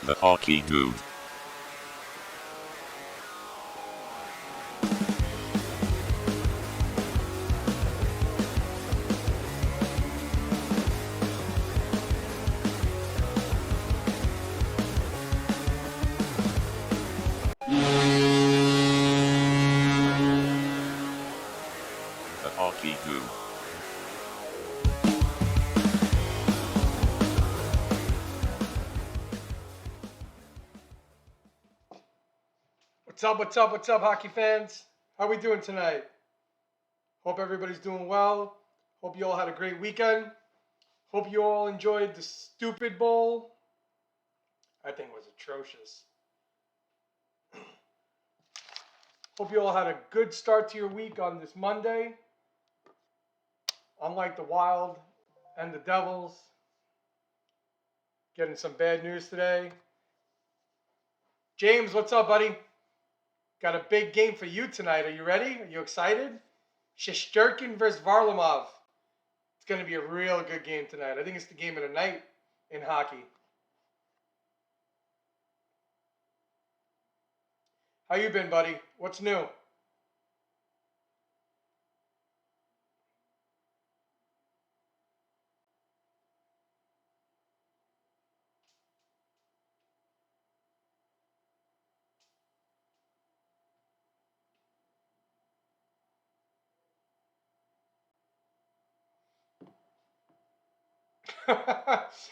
The Hockey Dude. The Hockey Dude. What's up, hockey fans? How we doing tonight? Hope everybody's doing well. Hope you all had a great weekend. Hope you all enjoyed the Stupid Bowl. I think it was atrocious. Hope you all had a good start to your week on this Monday. Unlike the Wild and the Devils, getting some bad news today. James, what's up, buddy? Got a big game for you tonight. Are you ready? Are you excited? Shesterkin versus Varlamov. It's going to be a real good game tonight. I think it's the game of the night in hockey. How you been, buddy? What's new?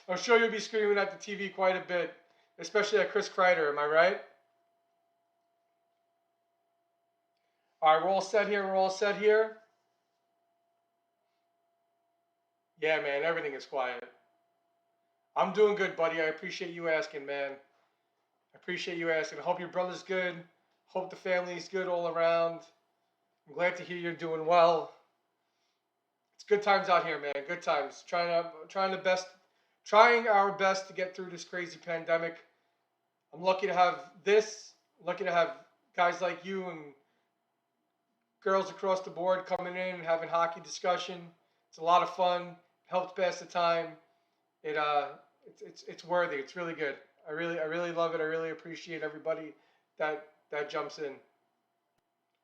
I'm sure you'll be screaming at the TV quite a bit, especially at Chris Kreider. Am I right? All right, we're all set here. We're all set here. Yeah, man, everything is quiet. I'm doing good, buddy. I appreciate you asking, man. I appreciate you asking. I hope your brother's good. Hope the family's good all around. I'm glad to hear you're doing well. It's good times out here, man. Good times. Trying our best to get through this crazy pandemic. I'm lucky to have this. Lucky to have guys like you and girls across the board coming in and having hockey discussion. It's a lot of fun. Helps pass the time. It's worthy. It's really good. I really love it. I really appreciate everybody that jumps in.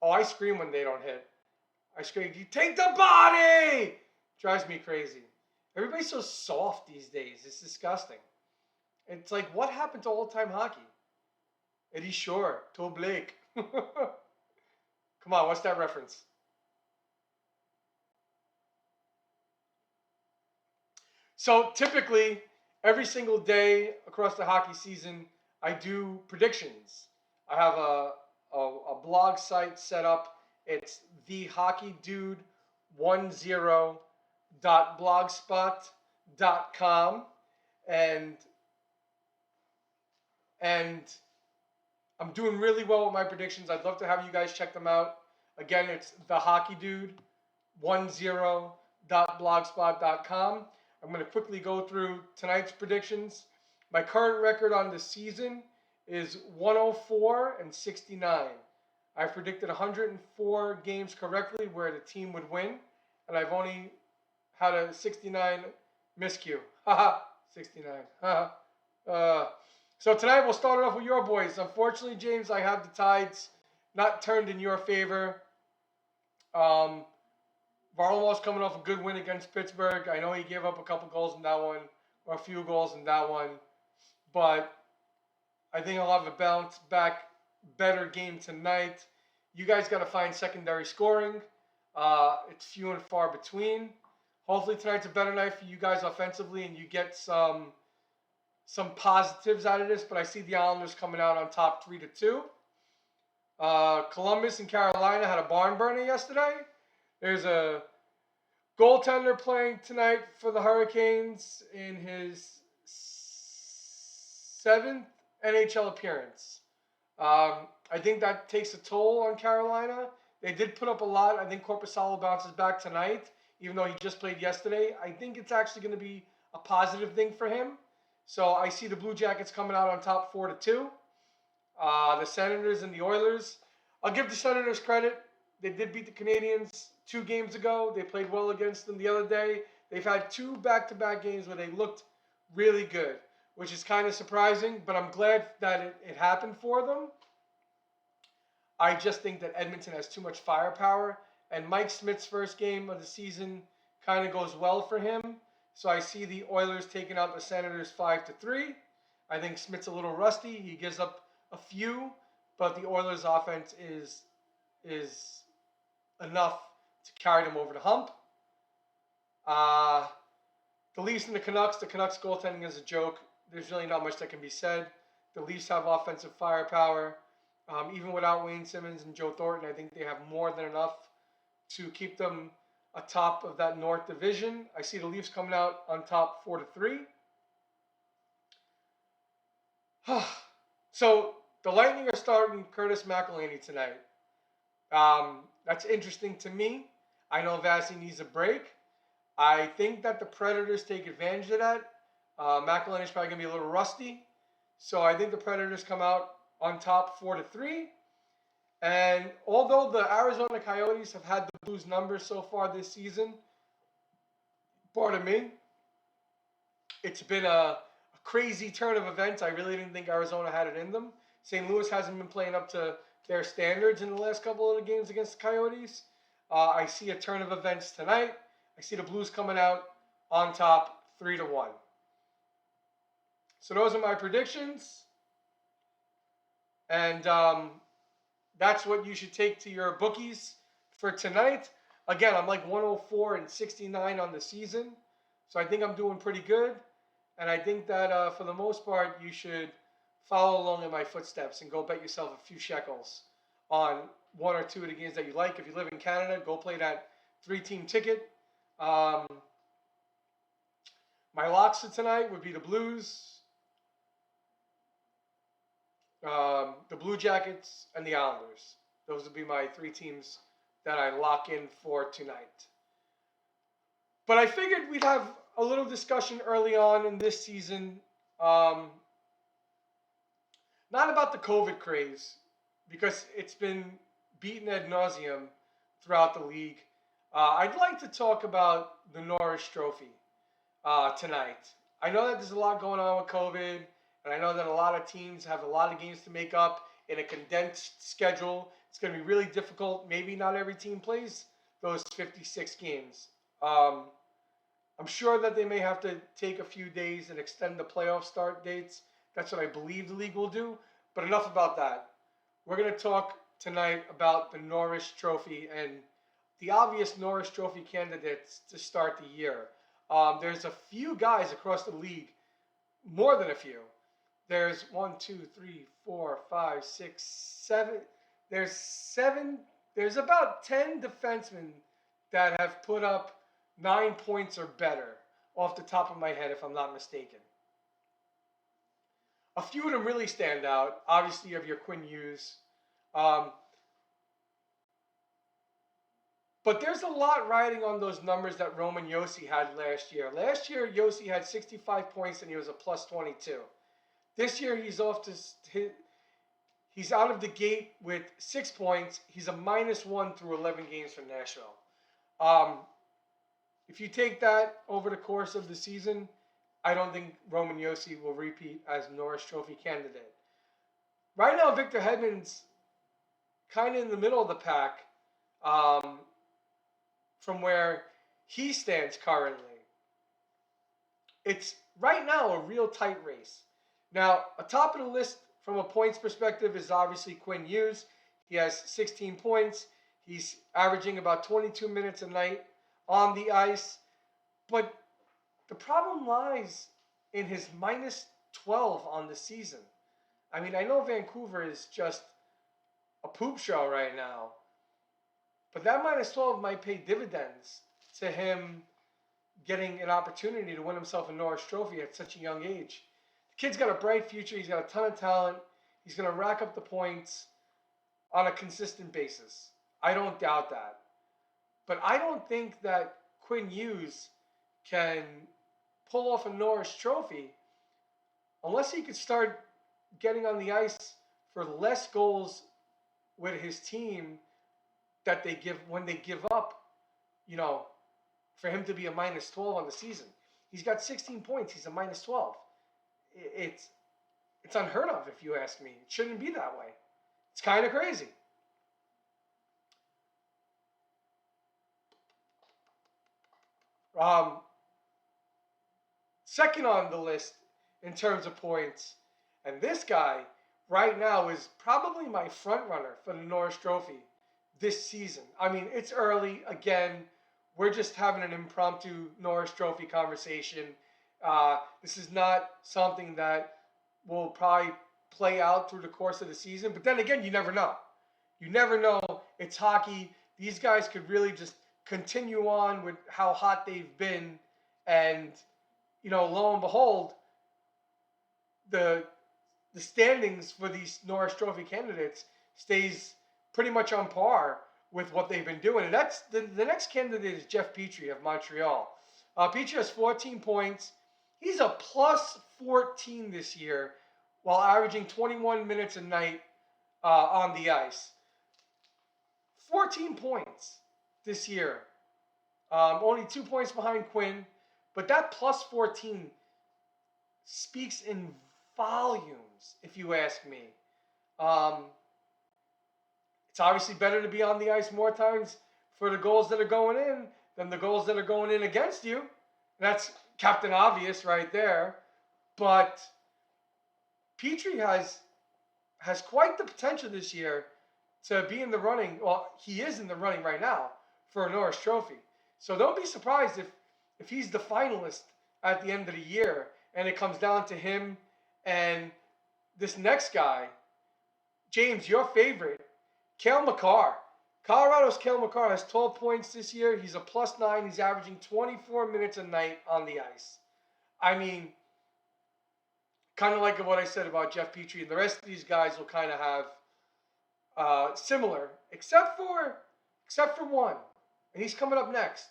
Oh, I scream when they don't hit. I scream, "You take the body!" Drives me crazy. Everybody's so soft these days. It's disgusting. It's like, what happened to old-time hockey? Eddie Shore, Toe Blake. Come on, what's that reference? So typically, every single day across the hockey season, I do predictions. I have a blog site set up. It's thehockeydude10.blogspot.com, and I'm doing really well with my predictions. I'd love to have you guys check them out. Again, it's thehockeydude10.blogspot.com. I'm going to quickly go through tonight's predictions. My current record on the season is 104-69. I've predicted 104 games correctly where the team would win, and I've only had a 69 miscue. Haha, 69. Haha. So tonight we'll start it off with your boys. Unfortunately, James, I have the tides not turned in your favor. Varlamov's coming off a good win against Pittsburgh. I know he gave up a couple goals in that one, or a few goals in that one, but I think I'll have a bounce back better game tonight. You guys got to find secondary scoring. It's few and far between. Hopefully tonight's a better night for you guys offensively, and you get some positives out of this. But I see the Islanders coming out on top 3-2. Columbus and Carolina had a barn burner yesterday. There's a goaltender playing tonight for the Hurricanes in his 7th NHL appearance. I think that takes a toll on Carolina. They did put up a lot. I think Korpisalo bounces back tonight, even though he just played yesterday. I think it's actually going to be a positive thing for him. So I see the Blue Jackets coming out on top 4-2. The Senators and the Oilers. I'll give the Senators credit. They did beat the Canadiens 2 games ago. They played well against them the other day. They've had 2 back-to-back games where they looked really good. which is kind of surprising, but I'm glad that it happened for them. I just think that Edmonton has too much firepower, and Mike Smith's first game of the season kind of goes well for him. So I see the Oilers taking out the Senators 5-3. I think Smith's a little rusty. He gives up a few, but the Oilers' offense is enough to carry them over the hump. The Leafs and the Canucks. The Canucks goaltending is a joke. There's really not much that can be said. The Leafs have offensive firepower. Even without Wayne Simmons and Joe Thornton, I think they have more than enough to keep them atop of that North Division. I see the Leafs coming out on top 4-3. So the Lightning are starting Curtis McElhinney tonight. That's interesting to me. I know Vasi needs a break. I think that the Predators take advantage of that. McElhinney's probably going to be a little rusty. So I think the Predators come out on top 4-3. And although the Arizona Coyotes have had the Blues numbers so far this season, pardon me, it's been a crazy turn of events. I really didn't think Arizona had it in them. St. Louis hasn't been playing up to their standards in the last couple of the games against the Coyotes. I see a turn of events tonight. I see the Blues coming out on top 3-1. So those are my predictions. And that's what you should take to your bookies for tonight. Again, I'm like 104-69 on the season. So I think I'm doing pretty good. And I think that for the most part, you should follow along in my footsteps and go bet yourself a few shekels on one or two of the games that you like. If you live in Canada, go play that 3-team ticket. My locks for tonight would be the Blues, the Blue Jackets, and the Islanders. Those would be my 3 teams that I lock in for tonight. But I figured we'd have a little discussion early on in this season, not about the COVID craze, because it's been beaten ad nauseum throughout the league. I'd like to talk about the Norris Trophy tonight. I know that there's a lot going on with COVID, and I know that a lot of teams have a lot of games to make up in a condensed schedule. It's going to be really difficult. Maybe not every team plays those 56 games. I'm sure that they may have to take a few days and extend the playoff start dates. That's what I believe the league will do. But enough about that. We're going to talk tonight about the Norris Trophy and the obvious Norris Trophy candidates to start the year. There's a few guys across the league, more than a few. There's 1, 2, 3, 4, 5, 6, 7. There's 7. There's about 10 defensemen that have put up 9 points or better off the top of my head, if I'm not mistaken. A few of them really stand out. Obviously, you have your Quinn Hughes. But there's a lot riding on those numbers that Roman Josi had last year. Last year, Josi had 65 points and he was a plus 22. This year, he's out of the gate with 6 points. He's a -1 through 11 games for Nashville. If you take that over the course of the season, I don't think Roman Josi will repeat as Norris Trophy candidate. Right now, Victor Hedman's kind of in the middle of the pack from where he stands currently. It's right now a real tight race. Now, atop of the list from a points perspective is obviously Quinn Hughes. He has 16 points. He's averaging about 22 minutes a night on the ice. But the problem lies in his -12 on the season. I mean, I know Vancouver is just a poop show right now. But that -12 might pay dividends to him getting an opportunity to win himself a Norris Trophy at such a young age. The kid's got a bright future. He's got a ton of talent. He's going to rack up the points on a consistent basis. I don't doubt that. But I don't think that Quinn Hughes can pull off a Norris Trophy unless he could start getting on the ice for less goals with his team that they give when they give up, for him to be a -12 on the season. He's got 16 points. He's a -12. it's unheard of, if you ask me. It shouldn't be that way. It's kind of crazy. Um, Second on the list in terms of points, and this guy right now is probably my front runner for the Norris Trophy this season. I mean, it's early. Again, we're just having an impromptu Norris Trophy conversation. This is not something that will probably play out through the course of the season. But then again, you never know. You never know. It's hockey. These guys could really just continue on with how hot they've been, and lo and behold, the standings for these Norris Trophy candidates stays pretty much on par with what they've been doing. And that's the next candidate is Jeff Petrie of Montreal. Petrie has 14 points. He's a plus 14 this year while averaging 21 minutes a night on the ice. 14 points this year. Only 2 points behind Quinn. But that plus 14 speaks in volumes, if you ask me. It's obviously better to be on the ice more times for the goals that are going in than the goals that are going in against you. That's Captain Obvious right there. But Petrie has quite the potential this year to be in the running. Well, he is in the running right now for a Norris Trophy. So don't be surprised if he's the finalist at the end of the year and it comes down to him and this next guy, James, your favorite, Cale Makar. Colorado's Cale Makar has 12 points this year. He's a plus 9. He's averaging 24 minutes a night on the ice. I mean, kind of like what I said about Jeff Petrie. And the rest of these guys will kind of have similar, except for one. And he's coming up next.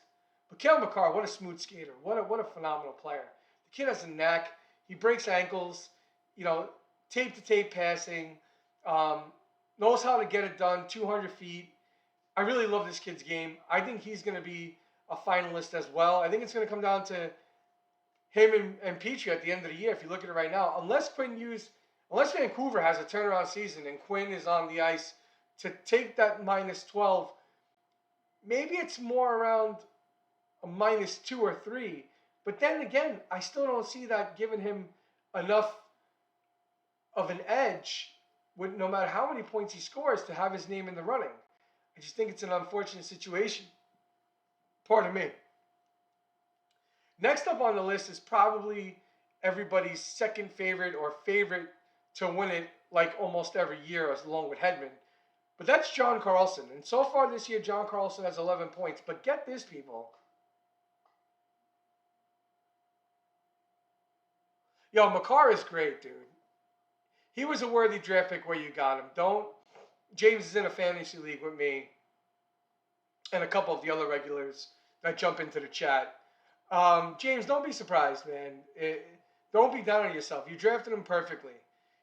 But Cale Makar, what a smooth skater. What a phenomenal player. The kid has a knack. He breaks ankles, tape-to-tape passing, knows how to get it done, 200 feet. I really love this kid's game. I think he's going to be a finalist as well. I think it's going to come down to him and Petrie at the end of the year, if you look at it right now. Unless Vancouver has a turnaround season and Quinn is on the ice to take that minus 12, maybe it's more around a minus 2 or 3. But then again, I still don't see that giving him enough of an edge with no matter how many points he scores to have his name in the running. I just think it's an unfortunate situation. Pardon me. Next up on the list is probably everybody's second favorite or favorite to win it, like almost every year, along with Hedman. But that's John Carlson. And so far this year, John Carlson has 11 points. But get this, people. Yo, Makar is great, dude. He was a worthy draft pick where you got him. James is in a fantasy league with me and a couple of the other regulars that jump into the chat. James, don't be surprised, man. Don't be down on yourself. You drafted him perfectly.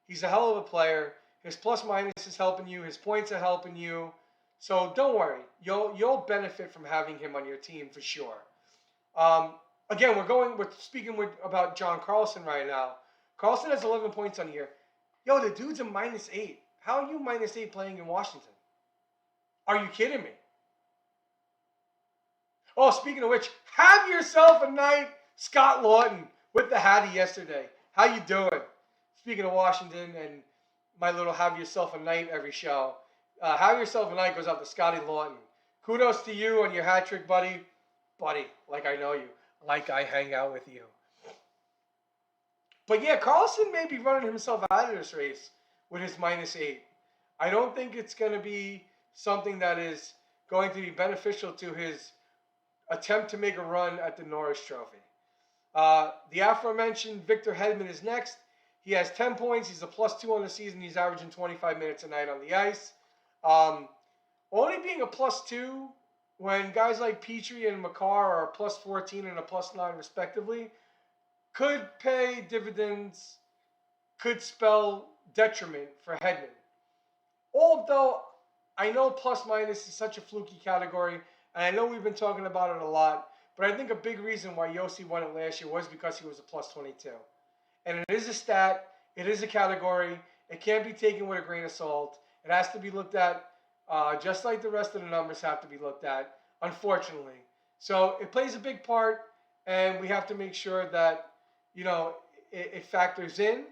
He's a hell of a player. His plus minus is helping you. His points are helping you. So don't worry. You'll benefit from having him on your team for sure. Again, we're speaking about John Carlson right now. Carlson has 11 points on here. Yo, the dude's a minus 8. How are you minus 8 playing in Washington? Are you kidding me? Oh, speaking of which, have yourself a night, Scott Lawton, with the Hattie yesterday. How you doing? Speaking of Washington and my little have yourself a night every show. Have yourself a night goes out to Scotty Lawton. Kudos to you on your hat trick, buddy. Buddy, like I know you. Like I hang out with you. But yeah, Carlson may be running himself out of this race with his minus 8. I don't think it's going to be something that is going to be beneficial to his attempt to make a run at the Norris Trophy. The aforementioned Victor Hedman is next. He has 10 points. He's a plus 2 on the season. He's averaging 25 minutes a night on the ice. Only being a plus 2 when guys like Petrie and Makar are a plus 14 and a plus 9 respectively could pay dividends, could spell detriment for Hedman. Although I know plus minus is such a fluky category, and I know we've been talking about it a lot, but I think a big reason why Yossi won it last year was because he was a plus 22. and it is a stat. It is a category. It can't be taken with a grain of salt. It has to be looked at just like the rest of the numbers have to be looked at, unfortunately. So it plays a big part, and we have to make sure that, it factors in.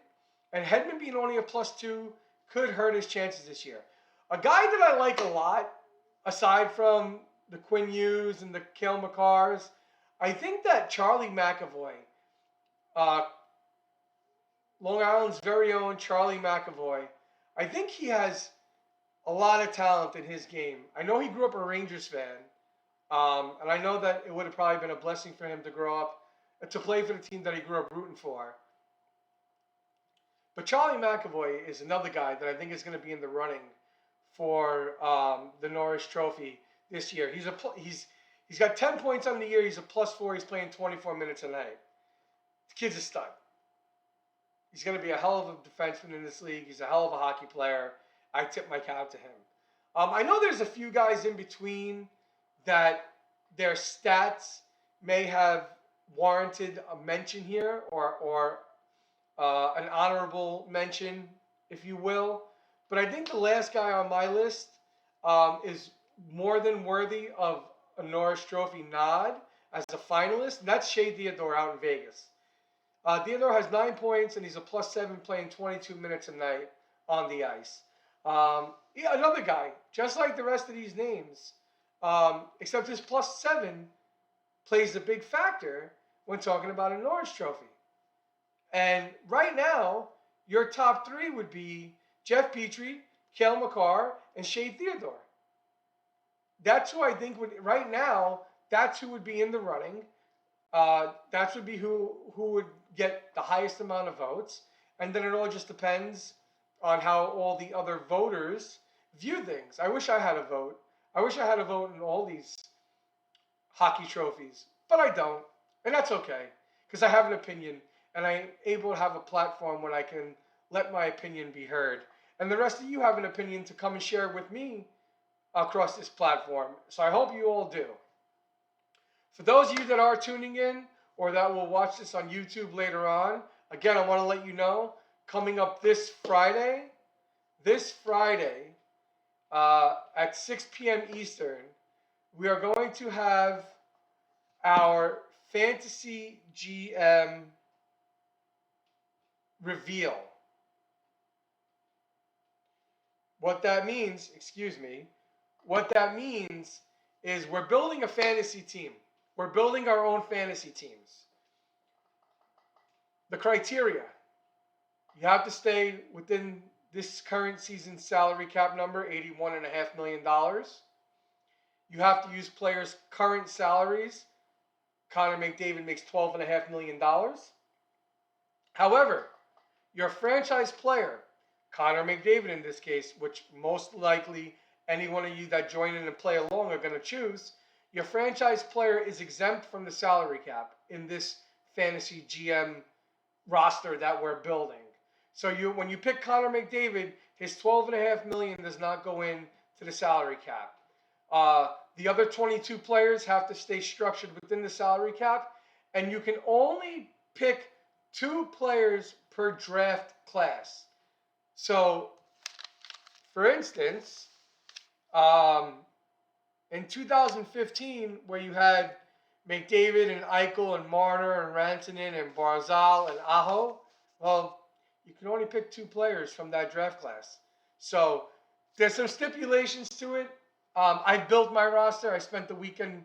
And Hedman being only a +2 could hurt his chances this year. A guy that I like a lot, aside from the Quinn Hughes and the Cale Makars, I think that Charlie McAvoy, uh, Long Island's very own Charlie McAvoy, I think he has a lot of talent in his game. I know he grew up a Rangers fan, and I know that it would have probably been a blessing for him to grow up, to play for the team that he grew up rooting for. But Charlie McAvoy is another guy that I think is going to be in the running for the Norris Trophy this year. He's got 10 points on the year. He's a +4. He's playing 24 minutes a night. The kid's a stud. He's going to be a hell of a defenseman in this league. He's a hell of a hockey player. I tip my cap to him. I know there's a few guys in between that their stats may have warranted a mention here, or an honorable mention, if you will. But I think the last guy on my list is more than worthy of a Norris Trophy nod as a finalist, and that's Shea Theodore out in Vegas. Theodore has 9 points, and he's a +7 playing 22 minutes a night on the ice. Another guy, just like the rest of these names, except his +7 plays a big factor when talking about a Norris Trophy. And right now, your top 3 would be Jeff Petrie, Cale Makar, and Shea Theodore. That's who I think right now, that's who would be in the running. That would be who would get the highest amount of votes. And then it all just depends on how all the other voters view things. I wish I had a vote. I wish I had a vote in all these hockey trophies, but I don't. And that's okay, because I have an opinion, and I'm able to have a platform when I can let my opinion be heard. And the rest of you have an opinion to come and share with me across this platform. So I hope you all do. For those of you that are tuning in or that will watch this on YouTube later on, again, I want to let you know, coming up this Friday at 6 p.m. Eastern, we are going to have our Fantasy GM reveal. What that means is we're building a fantasy team. We're building our own fantasy teams. The criteria: you have to stay within this current season's salary cap number, $81.5 million. You have to use players' current salaries. Connor McDavid makes $12.5 million. However, your franchise player, Connor McDavid in this case, which most likely any one of you that join in and play along are going to choose, your franchise player is exempt from the salary cap in this fantasy GM roster that we're building. So when you pick Connor McDavid, his $12.5 million does not go in to the salary cap. The other 22 players have to stay structured within the salary cap, and you can only pick 2 players per draft class. So, for instance, in 2015, where you had McDavid and Eichel and Marner and Rantanen and Barzal and Aho, well, you can only pick 2 players from that draft class. So there's some stipulations to it. I built my roster. I spent the weekend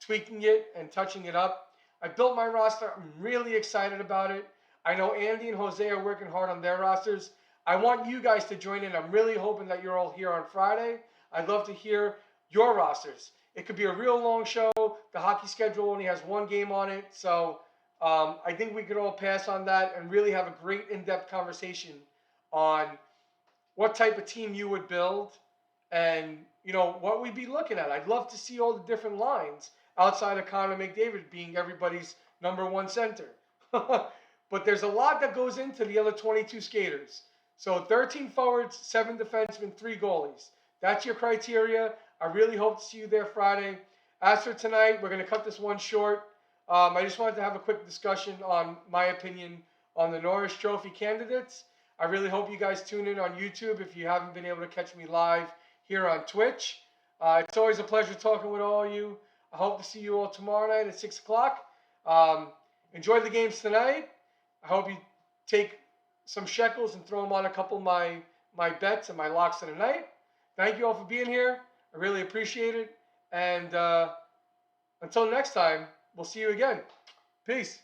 tweaking it and touching it up. I built my roster. I'm really excited about it. I know Andy and Jose are working hard on their rosters. I want you guys to join in. I'm really hoping that you're all here on Friday. I'd love to hear your rosters. It could be a real long show. The hockey schedule only has 1 game on it. So I think we could all pass on that and really have a great in-depth conversation on what type of team you would build and, what we'd be looking at. I'd love to see all the different lines outside of Connor McDavid being everybody's number 1 center. But there's a lot that goes into the other 22 skaters. So 13 forwards, 7 defensemen, 3 goalies. That's your criteria. I really hope to see you there Friday. As for tonight, we're going to cut this one short. I just wanted to have a quick discussion on my opinion on the Norris Trophy candidates. I really hope you guys tune in on YouTube if you haven't been able to catch me live here on Twitch. It's always a pleasure talking with all of you. I hope to see you all tomorrow night at 6 o'clock. Enjoy the games tonight. I hope you take some shekels and throw them on a couple of my bets and my locks of the night. Thank you all for being here. I really appreciate it. And until next time, we'll see you again. Peace.